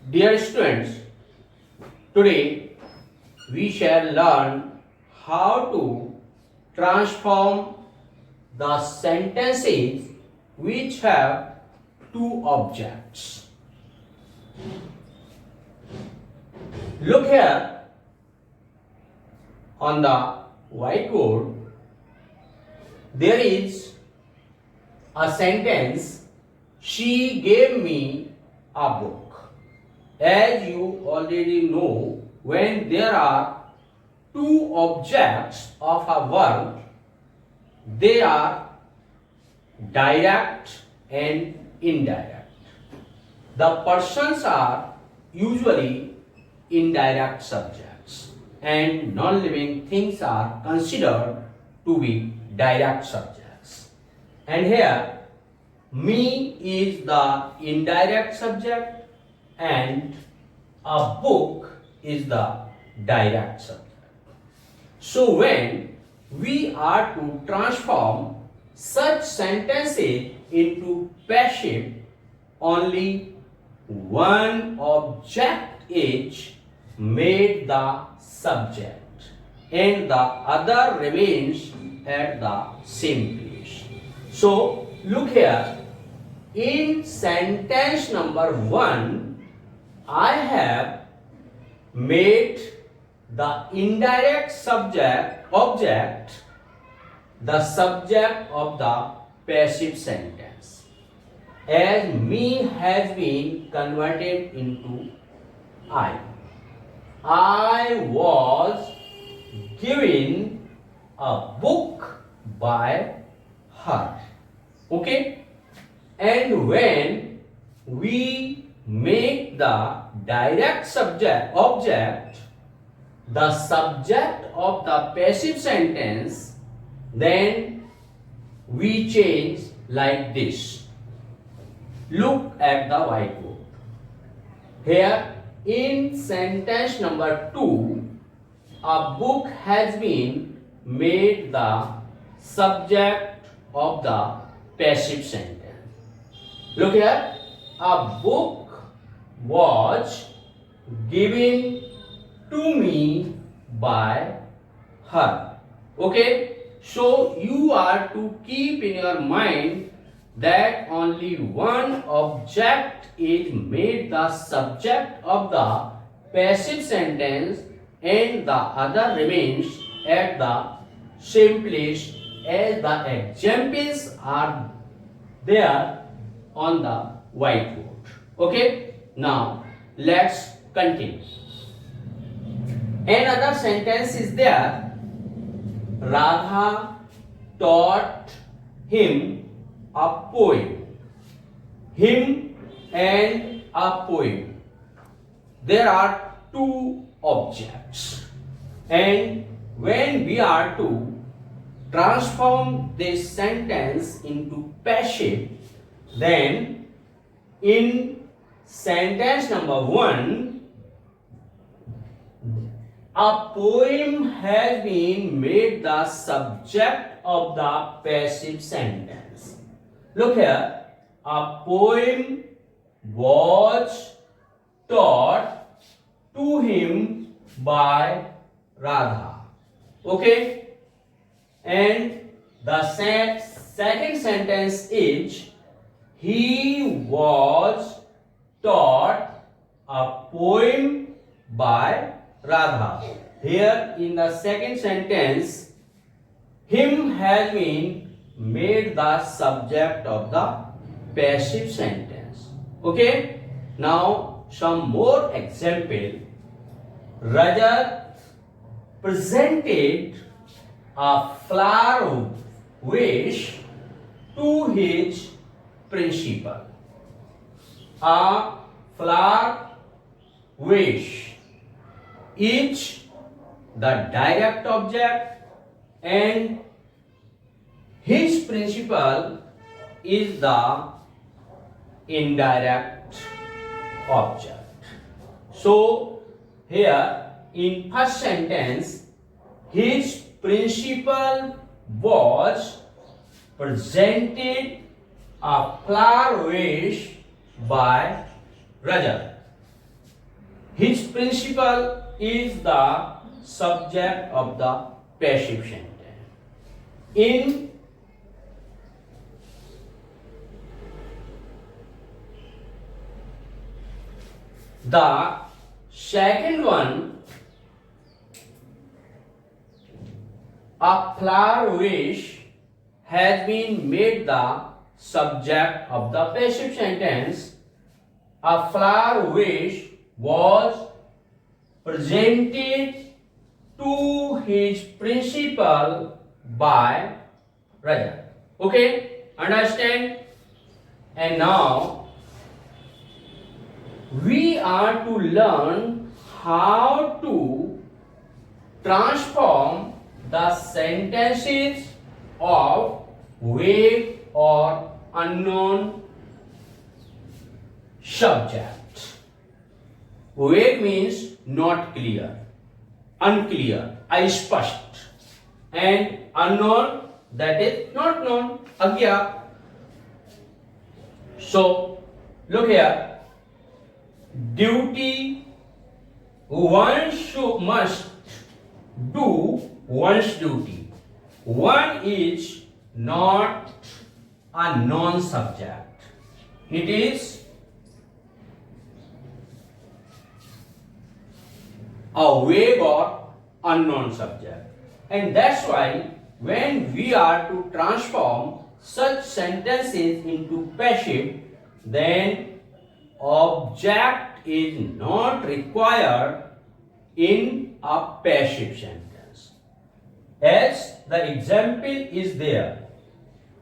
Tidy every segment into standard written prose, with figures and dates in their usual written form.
Dear students, today we shall learn how to transform the sentences which have two objects. Look here on the whiteboard, there is a sentence, she gave me a book. As you already know, when there are two objects of a verb, they are direct and indirect. The persons are usually indirect subjects and non-living things are considered to be direct subjects. And here, me is the indirect subject and a book is the direct subject. So when we are to transform such sentences into passive, only one object is made the subject and the other remains at the same place. So look here, in sentence number 1, I have made the indirect object the subject of the passive sentence, as me has been converted into I. I was given a book by her. Okay? And when we make the direct object the subject of the passive sentence, then we change like this. Look at the whiteboard. Here in sentence number 2, a book has been made the subject of the passive sentence. Look here, a book was given to me by her. Okay, so you are to keep in your mind that only one object is made the subject of the passive sentence and the other remains at the same place, as the examples are there on the whiteboard. Okay, now let's continue. Another sentence is there, Radha taught him a poem. Him and a poem. There are two objects, and when we are to transform this sentence into passive, then in sentence number 1, a poem has been made the subject of the passive sentence. Look here, a poem was taught to him by Radha. Okay? And the second sentence is, he was taught a poem by Radha. Here in the second sentence, him has been made the subject of the passive sentence. Okay? Now some more example. Rajat presented a flower wish to his principal. A flower wish is the direct object and his principal is the indirect object. So here in first sentence, his principal was presented a flower wish by Rajat. His principal is the subject of the passive sentence. In the second one, a flower vase has been made the subject of the passive sentence. A flower vase was presented to his principal by Raja. Okay, understand? And now we are to learn how to transform the sentences of vague or unknown subject. Vague means not clear, unclear, अस्पष्ट, and unknown, that is not known, अज्ञात. So look here, duty, one must do one's duty. One is not a non-subject. It is a vague or unknown subject. And that's why when we are to transform such sentences into passive, then object is not required in a passive sentence. As the example is there,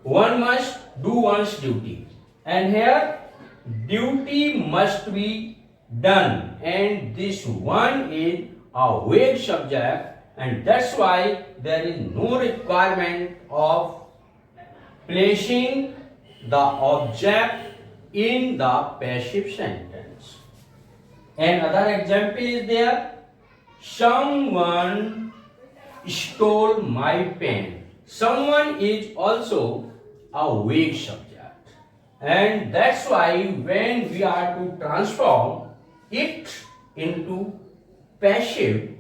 one must do one's duty, and here duty must be done, and this one is a vague subject, and that's why there is no requirement of placing the object in the passive sentence. Another example is there, someone stole my pen. Someone is also a vague subject, and that's why when we are to transform it into passive,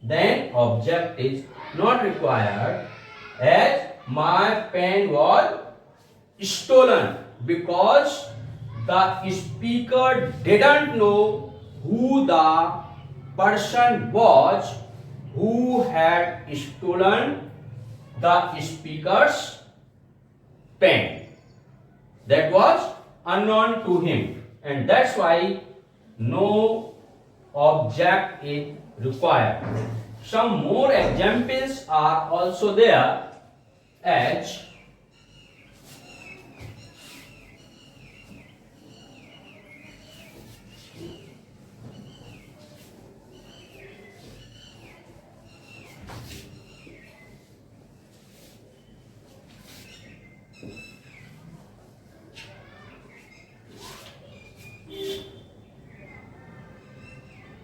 then object is not required, as my pen was stolen, because the speaker didn't know who the person was who had stolen the speaker's pen. That was unknown to him, and that's why no object is required. Some more examples are also there, as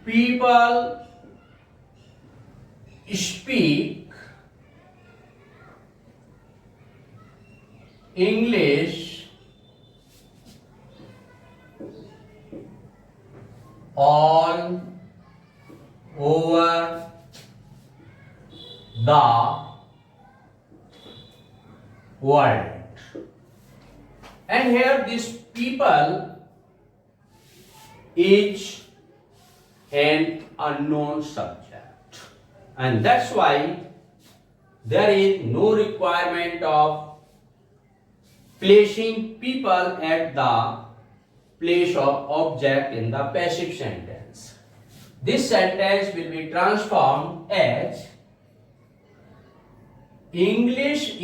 people speak English all over the world. And here this people is an unknown subject, and that's why there is no requirement of placing people at the place of object in the passive sentence. This sentence will be transformed as English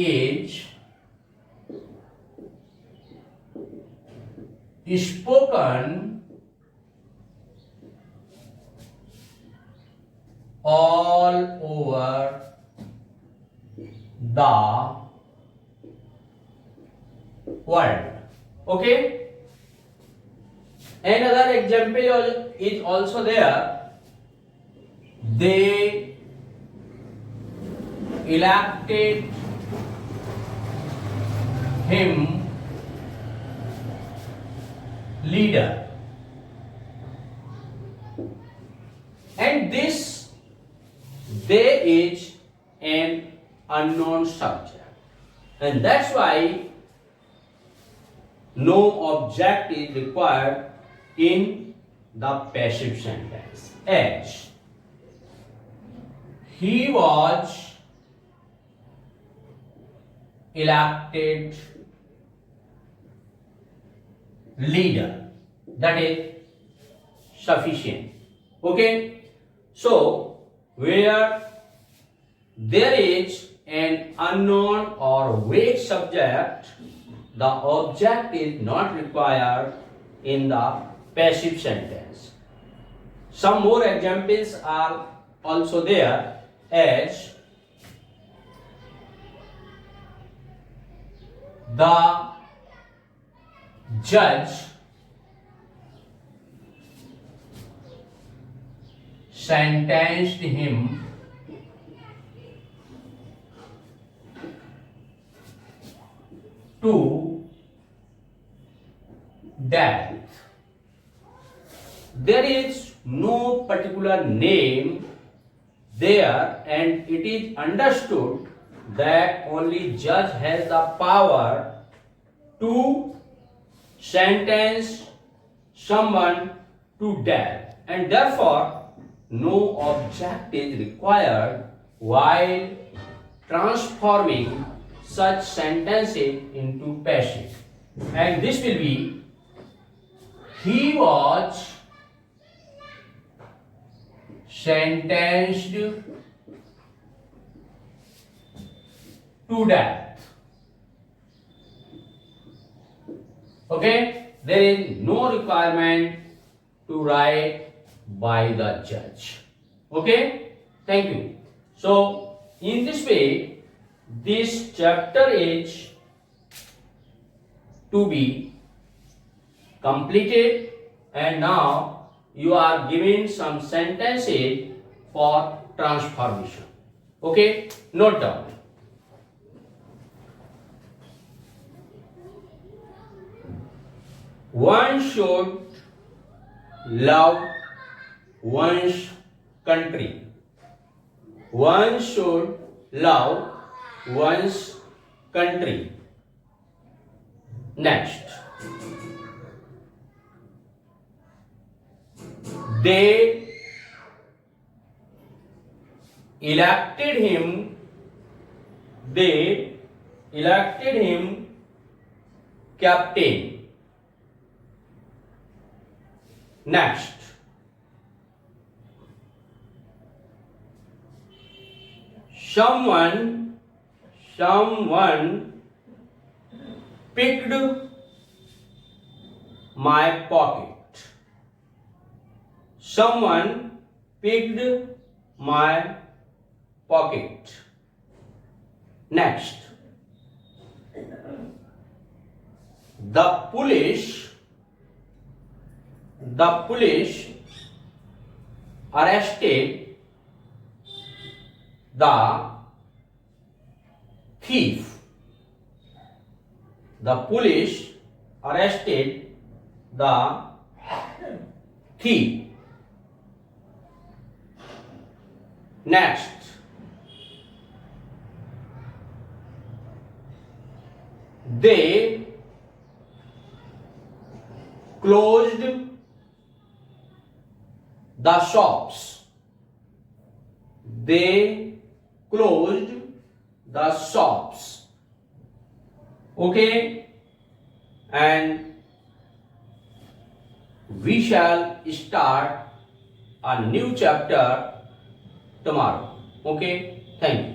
is spoken all over the world. Okay? Another example is also there. They elected him leader. and this they is an unknown subject, and that's why no object is required in the passive sentence. As he was elected leader, that is sufficient. Okay, so where there is an unknown or vague subject, the object is not required in the passive sentence. Some more examples are also there, as the judge sentenced him to death. There is no particular name there, and it is understood that only judge has the power to sentence someone to death, and therefore no object is required while transforming such sentences into passive. And this will be, he was sentenced to death. Okay, there is no requirement to write by the judge. Okay, thank you. So in this way, this chapter is to be completed, and now you are given some sentences for transformation. Okay, note down. One should love one's country. One should love one's country. Next, they elected him. They elected him captain. Next, someone picked my pocket. Someone picked my pocket. Next, the police arrested the thief. The police arrested the thief. Next, they closed the shops. They closed the shops. Okay, and we shall start a new chapter tomorrow. Okay, thank you.